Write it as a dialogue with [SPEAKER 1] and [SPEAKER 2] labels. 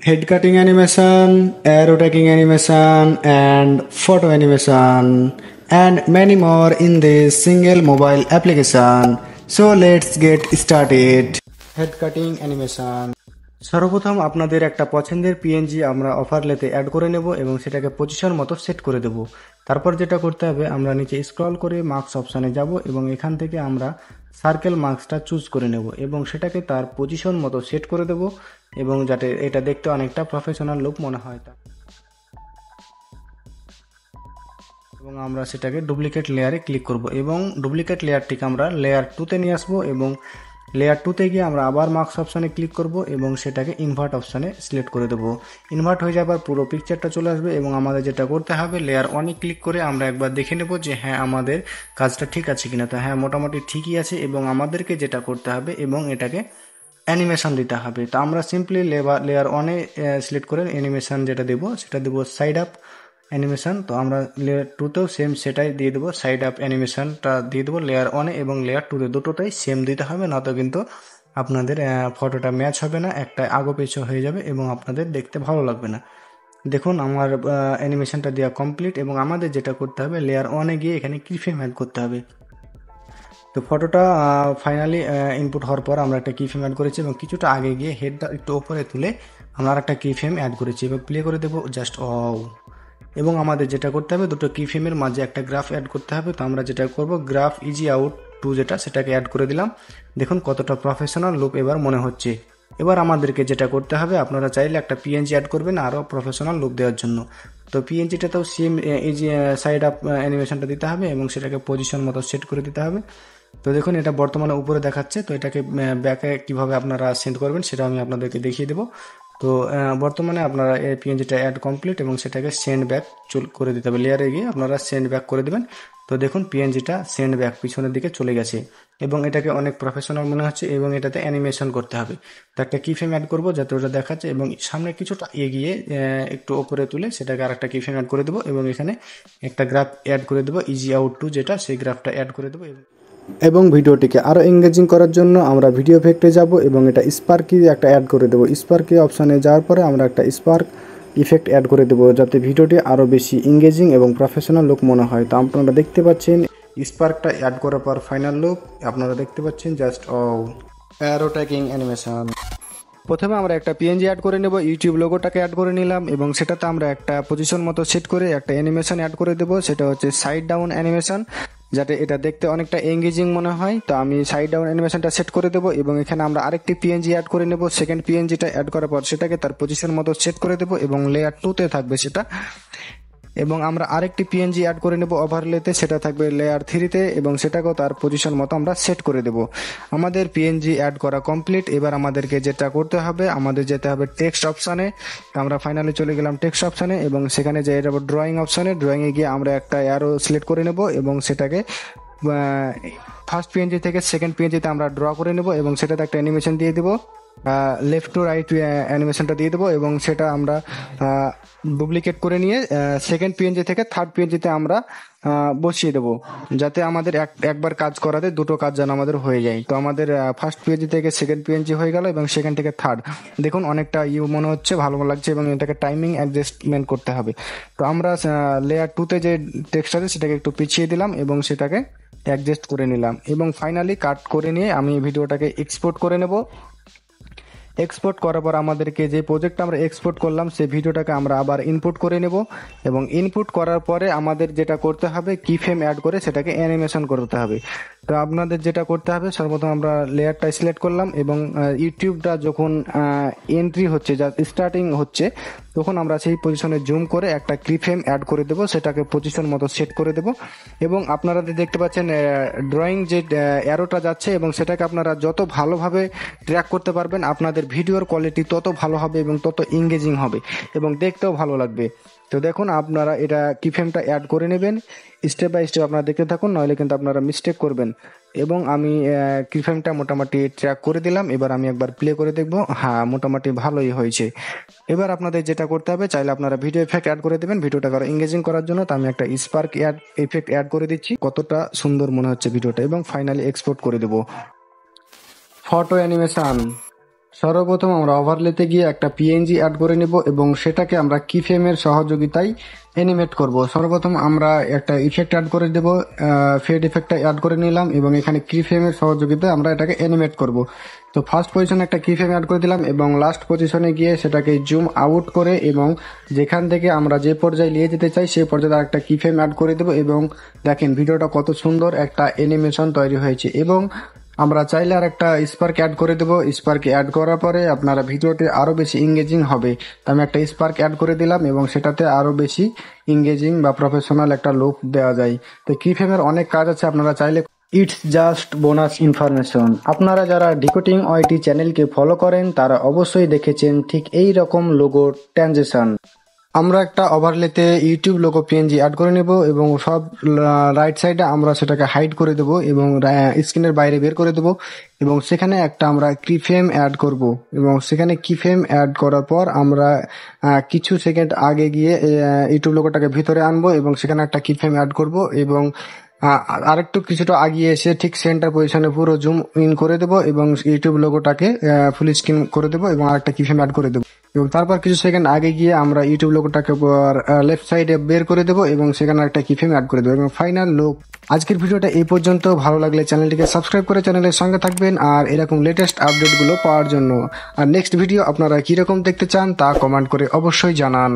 [SPEAKER 1] head cutting animation, arrow tagging animation, and photo animation, and many more in this single mobile application. So let's get started. Head cutting animation. সর্বপ্রথম আপনাদের একটা পছন্দের PNG আমরা ওভারলেতে add করে নেব এবং সেটাকে পজিশন মতো সেট করে দেব। তারপর যেটা করতে হবে, আমরা নিচে স্ক্রল করে মার্কস অপশানে যাব এবং এখান থেকে আমরা সার্কেল মার্কসটা চুজ করে নেব এবং সেটাকে তার পজিশন মতো সেট করে দেব এবং যাতে এটা দেখতে অনেকটা প্রফেশনাল লুক মনে হয় তা। এবং আমরা সেটাকে ডুপ্লিকেট লেয়ারে ক্লিক করব এবং ডুপ্লিকেট লেয়ারটিকে আমরা লেয়ার 2তে নিয়ে আসবো এবং লেয়ার 2তে গিয়ে আমরা আবার মার্কস অপশানে ক্লিক করব এবং সেটাকে ইনভার্ট অপশানে সিলেক্ট করে দেবো। ইনভার্ট হয়ে যাবার পুরো পিকচারটা চলে আসবে এবং আমাদের যেটা করতে হবে, লেয়ার 1-এ ক্লিক করে আমরা একবার দেখে নেব যে হ্যাঁ আমাদের কাজটা ঠিক আছে কিনা। তো হ্যাঁ, মোটামুটি ঠিকই আছে এবং আমাদেরকে যেটা করতে হবে এবং এটাকে অ্যানিমেশন দিতে হবে। তো আমরা সিম্পলি লেয়ার 1-এ সিলেক্ট করে অ্যানিমেশন যেটা দেবো সেটা দেবো সাইড আপ অ্যানিমেশন। তো আমরা লেয়ার 2তেও সেম সেটাই দিয়ে দেবো, সাইড আপ অ্যানিমেশনটা দিয়ে দেবো লেয়ার 1-এ এবং লেয়ার 2-তে, দুটোটাই সেম দিতে হবে, না তো কিন্তু আপনাদের ফটোটা ম্যাচ হবে না, একটা আগো পেছু হয়ে যাবে এবং আপনাদের দেখতে ভালো লাগবে না। দেখুন আমার অ্যানিমেশনটা দেওয়া কমপ্লিট এবং আমাদের যেটা করতে হবে, লেয়ার 1-এ গিয়ে এখানে কিফ্রেম অ্যাড করতে হবে। তো ফটোটা ফাইনালি ইনপুট হওয়ার পর আমরা একটা কিফ্রেম অ্যাড করেছি এবং কিছুটা আগে গিয়ে হেডটা একটু ওপরে তুলে আমরা আর একটা কিফ্রেম অ্যাড করেছি এবং প্লে করে দেবো জাস্ট এবং আমাদের যেটা করতে হবে, দুটো কি ফ্রেমের মাঝে একটা গ্রাফ অ্যাড করতে হবে। তো আমরা যেটা করব, গ্রাফ ইজি আউট 2 যেটা, সেটাকে অ্যাড করে দিলাম। দেখুন কতটা প্রফেশনাল লুক এবার মনে হচ্ছে। এবার আমাদেরকে যেটা করতে হবে, আপনারা চাইলে একটা পিএনজি অ্যাড করবেন আরও প্রফেশনাল লুক দেওয়ার জন্য। তো পিএনজিটাতেও সেম এই যে সাইড আপ অ্যানিমেশনটা দিতে হবে এবং সেটাকে পজিশন মতো সেট করে দিতে হবে। তো দেখুন এটা বর্তমানে উপরে দেখাচ্ছে, তো এটাকে ব্যাকে কীভাবে আপনারা সেন্ড করবেন সেটা আমি আপনাদেরকে দেখিয়ে দেবো। তো বর্তমানে আপনারা এই পিএনজিটা অ্যাড কমপ্লিট এবং সেটাকে সেন্ড ব্যাক করে দিতে হবে। লেয়ারে গিয়ে আপনারা সেন্ড ব্যাক করে দেবেন। তো দেখুন পিএনজিটা সেন্ড ব্যাক পিছনের দিকে চলে গেছে এবং এটাকে অনেক প্রফেশনাল মনে হচ্ছে এবং এটাতে অ্যানিমেশন করতে হবে। তো একটা কিফ্রেম অ্যাড করবো যাতে ওটা দেখাচ্ছে এবং সামনে কিছুটা এগিয়ে একটু ওপরে তুলে সেটাকে আর একটা কিফ্রেম অ্যাড করে দেবো এবং এখানে একটা গ্রাফ অ্যাড করে দেবো ইজি আউট 2 যেটা, সেই গ্রাফটা অ্যাড করে দেবো। এবং ভিডিওটিকে আরও এঙ্গেজিং করার জন্য আমরা ভিডিও এফেক্টে যাব এবং এটা স্পার্কি একটা অ্যাড করে দেবো। স্পার্কি অপশানে যাওয়ার পরে আমরা একটা স্পার্ক ইফেক্ট অ্যাড করে দেবো যাতে ভিডিওটি আরও বেশি এঙ্গেজিং এবং প্রফেশনাল লুক মনে হয়। তো আপনারা দেখতে পাচ্ছেন স্পার্কটা অ্যাড করার পর ফাইনাল লুক আপনারা দেখতে পাচ্ছেন জাস্ট অ্যারো ট্যাগিং অ্যানিমেশন। প্রথমে আমরা একটা পিএনজি অ্যাড করে নেব, ইউটিউব লোগোটাকে অ্যাড করে নিলাম এবং সেটাতে আমরা একটা পজিশন মতো সেট করে একটা অ্যানিমেশন অ্যাড করে দেবো, সেটা হচ্ছে সাইড ডাউন অ্যানিমেশন, যাতে এটা দেখতে অনেকটা এঙ্গেজিং মনে হয়। তো আমি সাইড ডাউন অ্যানিমেশনটা সেট করে দেবো এবং এখানে আমরা আরেকটি পিএনজি অ্যাড করে নেব। সেকেন্ড পিএনজিটা অ্যাড করার পর সেটাকে তার পজিশন মতো সেট করে দেবো এবং লেয়ার 2তে থাকবে সেটা, এবং আমরা আরেকটি পিএনজি অ্যাড করে নেব ওভারলেতে, সেটা থাকবে লেয়ার 3তে এবং সেটাকেও তার পজিশন মতো আমরা সেট করে দেব। আমাদের পিএনজি অ্যাড করা কমপ্লিট। এবার আমাদেরকে যেটা করতে হবে, আমাদের যেতে হবে টেক্সট অপশানে। আমরা ফাইনালি চলে গেলাম টেক্সট অপশানে এবং সেখানে যেয়ে যাবো ড্রয়িং অপশানে। ড্রয়িংয়ে গিয়ে আমরা একটা অ্যারো সিলেক্ট করে নেব এবং সেটাকে ফার্স্ট পিএনজি থেকে সেকেন্ড পিএনজিতে আমরা ড্র করে নেব এবং সেটাতে একটা অ্যানিমেশন দিয়ে দেবো, লেফট টু রাইট অ্যানিমেশনটা দিয়ে দেবো এবং সেটা আমরা ডুপ্লিকেট করে নিয়ে সেকেন্ড পিএনজি থেকে থার্ড পিএনজিতে আমরা বসিয়ে দেবো, যাতে আমাদের একবার কাজ করাতে দুটো কাজ যেন আমাদের হয়ে যায়। তো আমাদের ফার্স্ট পিএনজি থেকে সেকেন্ড পিএনজি হয়ে গেল এবং সেকেন্ড থেকে থার্ড। দেখুন অনেকটা মনে হচ্ছে, ভালো লাগছে এবং এটাকে টাইমিং অ্যাডজাস্টমেন্ট করতে হবে। তো আমরা লেয়ার 2তে যে টেক্সট আছে সেটাকে একটু পিছিয়ে দিলাম এবং সেটাকে অ্যাডজাস্ট করে নিলাম এবং ফাইনালি কাট করে নিয়ে আমি ভিডিওটাকে এক্সপোর্ট করে নেব। এক্সপোর্ট করার পর আমাদেরকে যে প্রজেক্টটা আমরা এক্সপোর্ট করলাম সেই ভিডিওটাকে আমরা আবার ইনপুট করে নেব এবং ইনপুট করার পরে আমাদের যেটা করতে হবে, কি ফ্রেম অ্যাড করে সেটাকে অ্যানিমেশন করতে হবে। তো আপনাদের যেটা করতে হবে, সর্বপ্রথম আমরা লেয়ারটা সিলেক্ট করলাম এবং ইউটিউবটা যখন এন্ট্রি হচ্ছে, যা স্টার্টিং হচ্ছে, তখন আমরা সেই পজিশনে জুম করে একটা ফ্রেম অ্যাড করে দেবো, সেটাকে পজিশন মতো সেট করে দেবো এবং আপনারা দেখতে পাচ্ছেন ড্রয়িং যে অ্যারোটা যাচ্ছে এবং সেটাকে আপনারা যত ভালোভাবে ট্র্যাক করতে পারবেন আপনাদের ভিডিওর কোয়ালিটি তত ভালো হবে এবং তত এঙ্গেজিং হবে এবং দেখতেও ভালো লাগবে। তো দেখুন আপনারা এটা কিফ্রেমটা অ্যাড করে নেবেন, স্টেপ বাই স্টেপ আপনারা দেখতে থাকুন, নইলে কিন্তু আপনারা মিস্টেক করবেন। এবং আমি কিফ্রেমটা মোটামুটি ট্র্যাক করে দিলাম। এবার আমি একবার প্লে করে দেখব, হ্যাঁ মোটামুটি ভালোই হয়েছে। এবার আপনাদের যেটা করতে হবে, চাইলে আপনারা ভিডিও এফেক্ট অ্যাড করে দেবেন ভিডিওটাকে আরো এঙ্গেজিং করার জন্য। তো আমি একটা স্পার্ক এফেক্ট অ্যাড করে দিচ্ছি, কতটা সুন্দর মনে হচ্ছে ভিডিওটা, এবং ফাইনালি এক্সপোর্ট করে দেবো। Photo animation. সর্বপ্রথম আমরা ওভারলেতে গিয়ে একটা পিএনজি অ্যাড করে নেব এবং সেটাকে আমরা কিফ্রেমের সহযোগিতায় অ্যানিমেট করব। সর্বপ্রথম আমরা একটা ইফেক্ট অ্যাড করে দেব, ফেড ইফেক্টটা অ্যাড করে নিলাম এবং এখানে কিফ্রেমের সহযোগিতায় আমরা এটাকে অ্যানিমেট করব। তো ফার্স্ট পজিশনে একটা কিফ্রেম অ্যাড করে দিলাম এবং লাস্ট পজিশনে গিয়ে সেটাকে জুম আউট করে এবং যেখান থেকে আমরা যে পর্যায়ে নিয়ে যেতে চাই সেই পর্যায়ে একটা কিফ্রেম অ্যাড করে দেবো এবং দেখেন ভিডিওটা কত সুন্দর একটা অ্যানিমেশন তৈরি হয়েছে। এবং আমরা চাইলে আর একটা স্পার্ক অ্যাড করে দেবো। স্পার্ক অ্যাড করার পরে আপনারা ভিডিওটি আরও বেশি ইংগেজিং হবে। তো আমি একটা স্পার্ক অ্যাড করে দিলাম এবং সেটাতে আরও বেশি ইংগেজিং বা প্রফেশনাল একটা লুক দেওয়া যায়। তো কিফ্রেমের অনেক কাজ আছে, আপনারা চাইলে ইটস জাস্ট বোনাস ইনফরমেশন। আপনারা যারা ডিকোডিং ওয়াইটি চ্যানেলকে ফলো করেন তারা অবশ্যই দেখেছেন ঠিক এই রকম লোগো ট্রানজিশন। আমরা একটা ওভারলেতে ইউটিউব লোগো পিএনজি অ্যাড করে নেব এবং সব রাইট সাইডে আমরা সেটাকে হাইড করে দেব এবং স্ক্রিনের বাইরে বের করে দেব এবং সেখানে একটা আমরা কিফ্রেম অ্যাড করব এবং সেখানে কিফ্রেম অ্যাড করার পর আমরা কিছু সেকেন্ড আগে গিয়ে ইউটিউব লোগোটাকে ভিতরে আনবো এবং সেখানে একটা কিফ্রেম অ্যাড করব এবং আরেকটু কিছুটা আগিয়ে এসে ঠিক সেন্টার পজিশনে পুরো জুম ইন করে দেবো এবং ইউটিউব লোগোটাকে ফুল স্ক্রিন করে দেবো এবং আরেকটা কিফ্রেম অ্যাড করে দেবো এবং তারপর কিছু সেকেন্ড আগে গিয়ে আমরা ইউটিউব লোগোটাকে লেফট সাইডে বের করে দেবো এবং সেখানে একটা কিফ্রেম অ্যাড করে দেবো এবং ফাইনাল লুক। আজকের ভিডিওটা এই পর্যন্ত। ভালো লাগলে চ্যানেলটিকে সাবস্ক্রাইব করে চ্যানেলের সঙ্গে থাকবেন আর এরকম লেটেস্ট আপডেটগুলো পাওয়ার জন্য। আর নেক্সট ভিডিও আপনারা কিরকম দেখতে চান তা কমেন্ট করে অবশ্যই জানান।